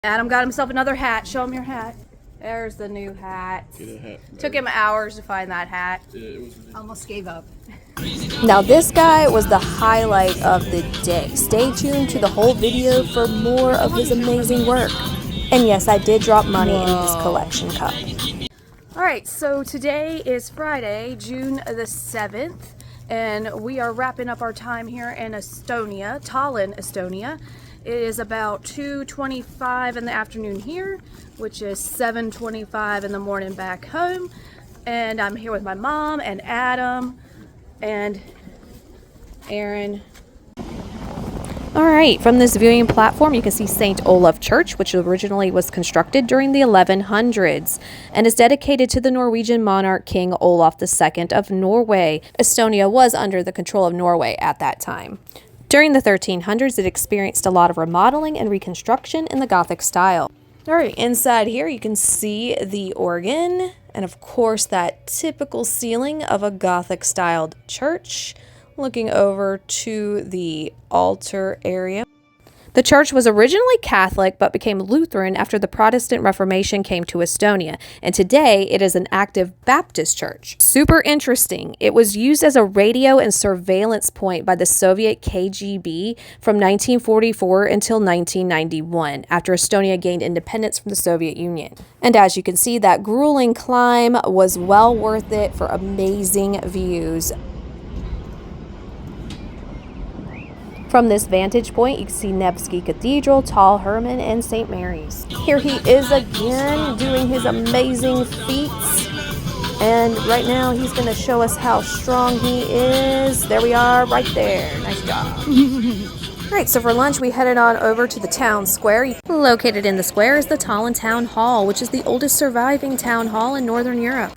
Adam got himself another hat. Show him your hat. There's the new hat. Get a hat. Took him hours to find that hat. Yeah, it was ridiculous. Almost gave up. Now this guy was the highlight of the day. Stay tuned to the whole video for more of his amazing work. And yes, I did drop money in his collection cup. Alright, so today is Friday, June the 7th, and we are wrapping up our time here in Estonia, Tallinn, Estonia. It is about 2:25 in the afternoon here, which is 7:25 in the morning back home. And I'm here with my mom and Adam and Aaron. Alright, from this viewing platform you can see St. Olaf Church, which originally was constructed during the 1100s and is dedicated to the Norwegian monarch King Olaf II of Norway. Estonia was under the control of Norway at that time. During the 1300s, it experienced a lot of remodeling and reconstruction in the Gothic style. Alright, inside here you can see the organ and of course that typical ceiling of a Gothic-styled church. Looking over to the altar area. The church was originally Catholic but became Lutheran after the Protestant Reformation came to Estonia, and today it is an active Baptist church. Super interesting. It was used as a radio and surveillance point by the Soviet KGB from 1944 until 1991, after Estonia gained independence from the Soviet Union. And as you can see, that grueling climb was well worth it for amazing views. From this vantage point, you can see Nevsky Cathedral, Tallinn, and St. Mary's. Here he is again doing his amazing feats. And right now he's going to show us how strong he is. There we are, right there. Nice job. Alright, so for lunch we headed on over to the town square. Located in the square is the Tallinn Town Hall, which is the oldest surviving town hall in Northern Europe.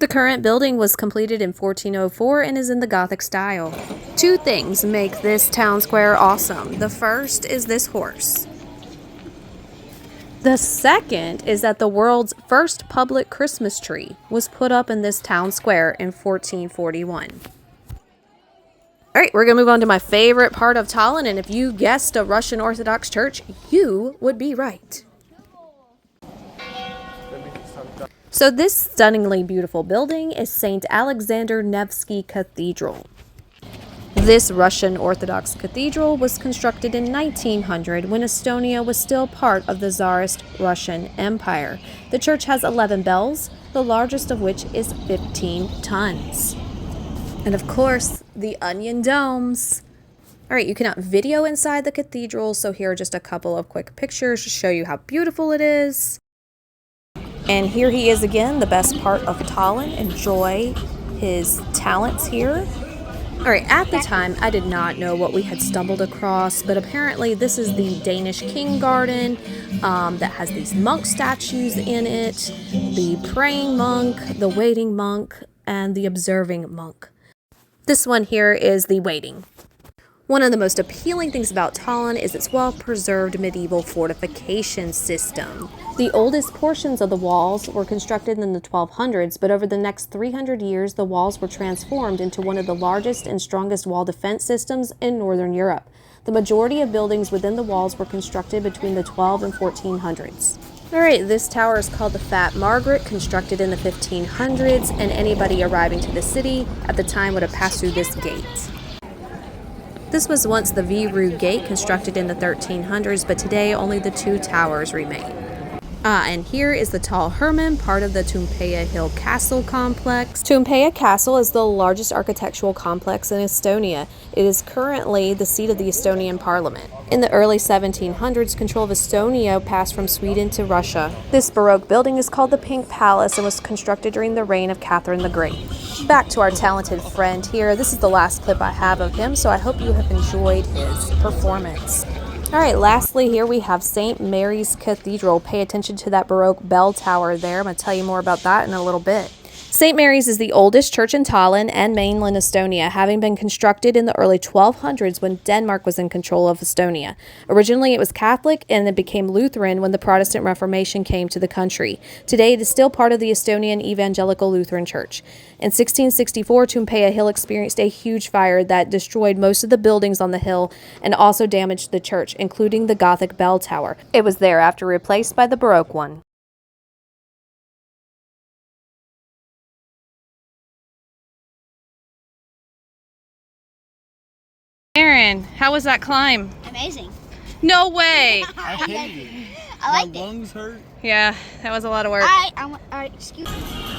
The current building was completed in 1404 and is in the Gothic style. Two things make this town square awesome. The first is this horse. The second is that the world's first public Christmas tree was put up in this town square in 1441. Alright, we're going to move on to my favorite part of Tallinn, and if you guessed a Russian Orthodox church, you would be right. So this stunningly beautiful building is St. Alexander Nevsky Cathedral. This Russian Orthodox cathedral was constructed in 1900 when Estonia was still part of the Tsarist Russian Empire. The church has 11 bells, the largest of which is 15 tons. And of course, the onion domes. Alright, you cannot video inside the cathedral, so here are just a couple of quick pictures to show you how beautiful it is. And here he is again, the best part of Tallinn. Enjoy his talents here. Alright, at the time, I did not know what we had stumbled across, but apparently this is the Danish king garden that has these monk statues in it, the praying monk, the waiting monk, and the observing monk. This one here is the waiting. One of the most appealing things about Tallinn is its well-preserved medieval fortification system. The oldest portions of the walls were constructed in the 1200s, but over the next 300 years, the walls were transformed into one of the largest and strongest wall defense systems in Northern Europe. The majority of buildings within the walls were constructed between the 12 and 1400s. Alright, this tower is called the Fat Margaret, constructed in the 1500s, and anybody arriving to the city at the time would have passed through this gate. This was once the Viru Gate, constructed in the 1300s, but today only the two towers remain. And here is the Tallinn, part of the Toompea Hill Castle complex. Toompea Castle is the largest architectural complex in Estonia. It is currently the seat of the Estonian Parliament. In the early 1700s, control of Estonia passed from Sweden to Russia. This Baroque building is called the Pink Palace and was constructed during the reign of Catherine the Great. Back to our talented friend here. This is the last clip I have of him, so I hope you have enjoyed his performance. Alright, lastly here we have St. Mary's Cathedral. Pay attention to that Baroque bell tower there. I'm going to tell you more about that in a little bit. St. Mary's is the oldest church in Tallinn and mainland Estonia, having been constructed in the early 1200s when Denmark was in control of Estonia. Originally, it was Catholic and it became Lutheran when the Protestant Reformation came to the country. Today, it is still part of the Estonian Evangelical Lutheran Church. In 1664, Tumpea Hill experienced a huge fire that destroyed most of the buildings on the hill and also damaged the church, including the Gothic bell tower. It was thereafter replaced by the Baroque one. Aaron, how was that climb? Amazing. No way. I hate it. I liked My it. lungs hurt. Yeah, that was a lot of work. Excuse me.